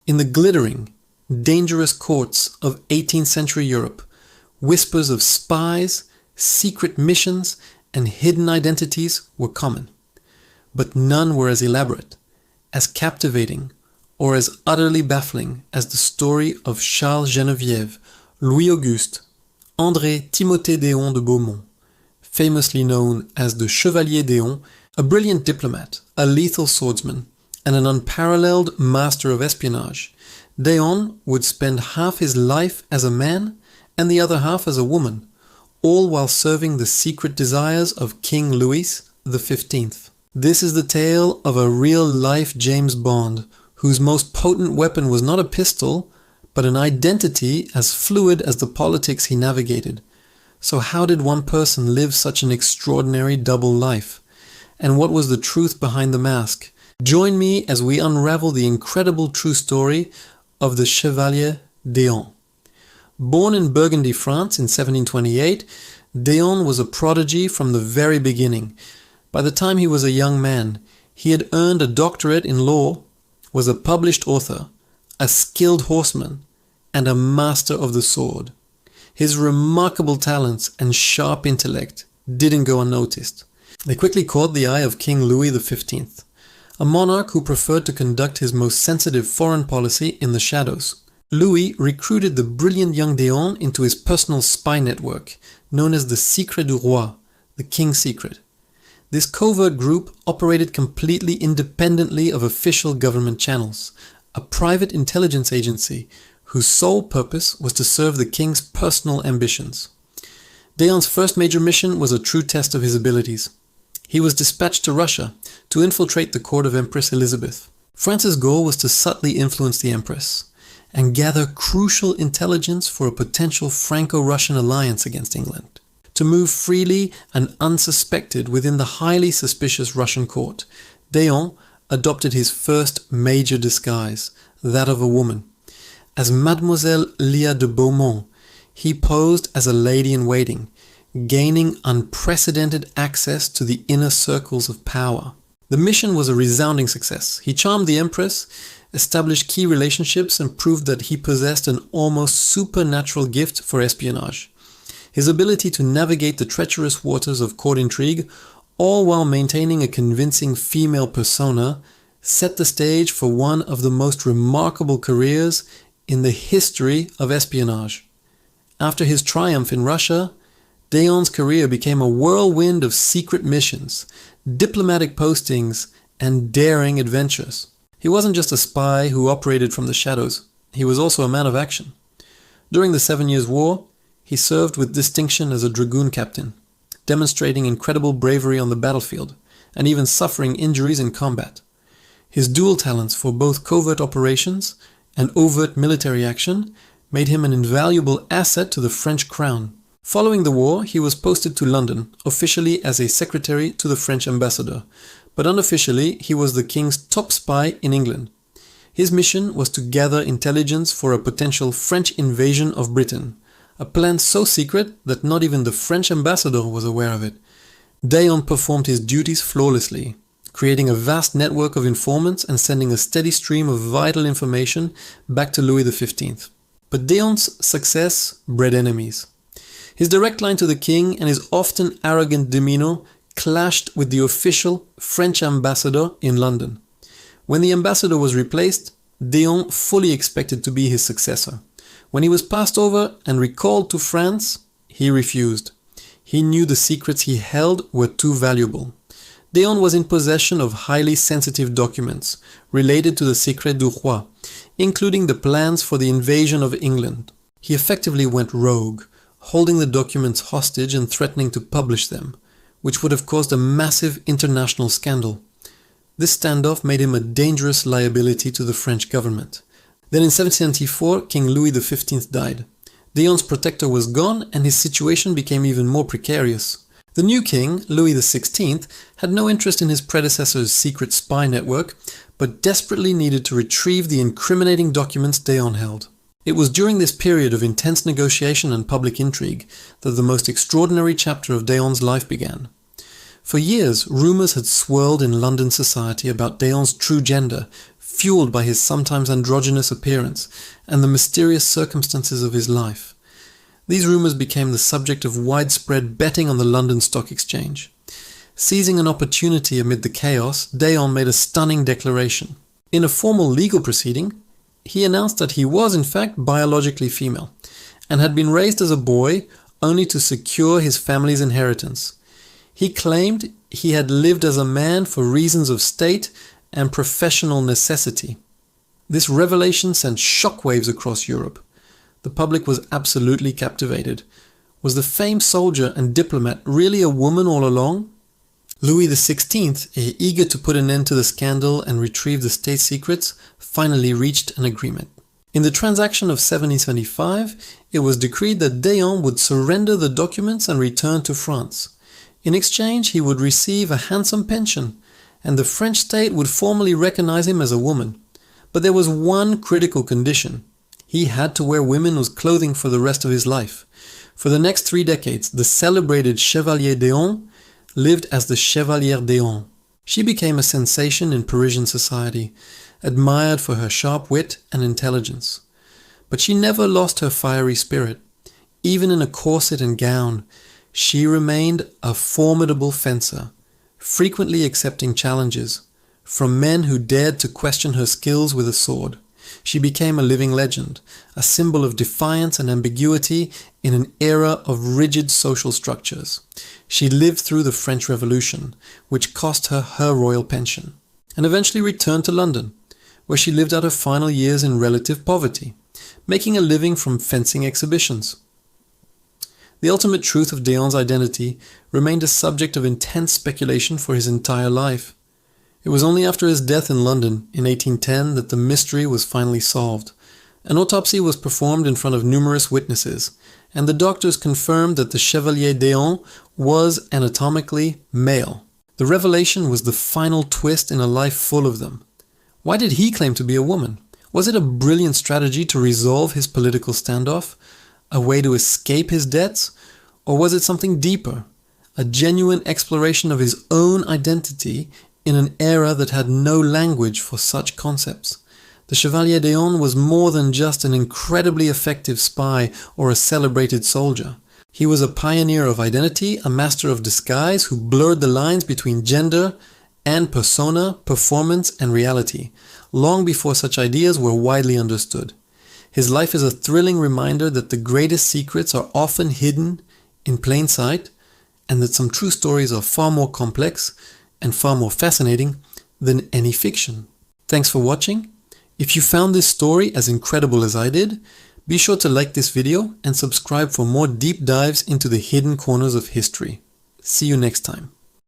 In the glittering, dangerous courts of 18th century Europe, whispers of spies, secret missions, and hidden identities were common. But none were as elaborate, as captivating, or as utterly baffling as the story of Charles Geneviève, Louis Auguste, André Timothée d'Eon de Beaumont, famously known as the Chevalier d'Eon, a brilliant diplomat, a lethal swordsman, and an unparalleled master of espionage. d'Eon would spend half his life as a man and the other half as a woman, all while serving the secret desires of King Louis XV. This is the tale of a real-life James Bond, whose most potent weapon was not a pistol, but an identity as fluid as the politics he navigated. So how did one person live such an extraordinary double life? And what was the truth behind the mask? Join me as we unravel the incredible true story of the Chevalier d'Eon. Born in Burgundy, France in 1728, d'Eon was a prodigy from the very beginning. By the time he was a young man, he had earned a doctorate in law, was a published author, a skilled horseman, and a master of the sword. His remarkable talents and sharp intellect didn't go unnoticed. They quickly caught the eye of King Louis XV, a monarch who preferred to conduct his most sensitive foreign policy in the shadows. Louis recruited the brilliant young d'Eon into his personal spy network, known as the Secret du Roi, the King's Secret. This covert group operated completely independently of official government channels, a private intelligence agency whose sole purpose was to serve the king's personal ambitions. d'Eon's first major mission was a true test of his abilities. He was dispatched to Russia to infiltrate the court of Empress Elizabeth. France's goal was to subtly influence the Empress and gather crucial intelligence for a potential Franco-Russian alliance against England. To move freely and unsuspected within the highly suspicious Russian court, d'Eon adopted his first major disguise, that of a woman. As Mademoiselle Lia de Beaumont, he posed as a lady-in-waiting, gaining unprecedented access to the inner circles of power. The mission was a resounding success. He charmed the Empress, established key relationships, and proved that he possessed an almost supernatural gift for espionage. His ability to navigate the treacherous waters of court intrigue, all while maintaining a convincing female persona, set the stage for one of the most remarkable careers in the history of espionage. After his triumph in Russia, d'Eon's career became a whirlwind of secret missions, diplomatic postings, and daring adventures. He wasn't just a spy who operated from the shadows, he was also a man of action. During the 7 Years' War, he served with distinction as a dragoon captain, demonstrating incredible bravery on the battlefield, and even suffering injuries in combat. His dual talents for both covert operations and overt military action made him an invaluable asset to the French crown. Following the war, he was posted to London, officially as a secretary to the French ambassador, but unofficially he was the king's top spy in England. His mission was to gather intelligence for a potential French invasion of Britain, a plan so secret that not even the French ambassador was aware of it. d'Eon performed his duties flawlessly, creating a vast network of informants and sending a steady stream of vital information back to Louis XV. But d'Eon's success bred enemies. His direct line to the king and his often arrogant demeanor clashed with the official French ambassador in London. When the ambassador was replaced, d'Eon fully expected to be his successor. When he was passed over and recalled to France, he refused. He knew the secrets he held were too valuable. d'Eon was in possession of highly sensitive documents related to the Secret du Roi, including the plans for the invasion of England. He effectively went rogue, holding the documents hostage and threatening to publish them, which would have caused a massive international scandal. This standoff made him a dangerous liability to the French government. Then in 1774, King Louis XV died. d'Eon's protector was gone and his situation became even more precarious. The new king, Louis XVI, had no interest in his predecessor's secret spy network, but desperately needed to retrieve the incriminating documents d'Eon held. It was during this period of intense negotiation and public intrigue that the most extraordinary chapter of d'Eon's life began. For years, rumors had swirled in London society about d'Eon's true gender, fueled by his sometimes androgynous appearance and the mysterious circumstances of his life. These rumours became the subject of widespread betting on the London Stock Exchange. Seizing an opportunity amid the chaos, D'Eon made a stunning declaration. In a formal legal proceeding, he announced that he was in fact biologically female, and had been raised as a boy only to secure his family's inheritance. He claimed he had lived as a man for reasons of state and professional necessity. This revelation sent shockwaves across Europe. The public was absolutely captivated. Was the famed soldier and diplomat really a woman all along? Louis XVI, eager to put an end to the scandal and retrieve the state secrets, finally reached an agreement. In the transaction of 1775, it was decreed that D'Eon would surrender the documents and return to France. In exchange, he would receive a handsome pension, and the French state would formally recognize him as a woman. But there was one critical condition. He had to wear women's clothing for the rest of his life. For the next 3 decades, the celebrated Chevalier D'Eon lived as the Chevalier D'Eon. She became a sensation in Parisian society, admired for her sharp wit and intelligence. But she never lost her fiery spirit. Even in a corset and gown, she remained a formidable fencer, frequently accepting challenges from men who dared to question her skills with a sword. She became a living legend, a symbol of defiance and ambiguity in an era of rigid social structures. She lived through the French Revolution, which cost her her royal pension, and eventually returned to London, where she lived out her final years in relative poverty, making a living from fencing exhibitions. The ultimate truth of D'Eon's identity remained a subject of intense speculation for his entire life. It was only after his death in London in 1810 that the mystery was finally solved. An autopsy was performed in front of numerous witnesses, and the doctors confirmed that the Chevalier D'Eon was anatomically male. The revelation was the final twist in a life full of them. Why did he claim to be a woman? Was it a brilliant strategy to resolve his political standoff? A way to escape his debts? Or was it something deeper? A genuine exploration of his own identity in an era that had no language for such concepts? The Chevalier D'Eon was more than just an incredibly effective spy or a celebrated soldier. He was a pioneer of identity, a master of disguise who blurred the lines between gender and persona, performance, and reality, long before such ideas were widely understood. His life is a thrilling reminder that the greatest secrets are often hidden in plain sight, and that some true stories are far more complex and far more fascinating than any fiction. Thanks for watching. If you found this story as incredible as I did, be sure to like this video and subscribe for more deep dives into the hidden corners of history. See you next time.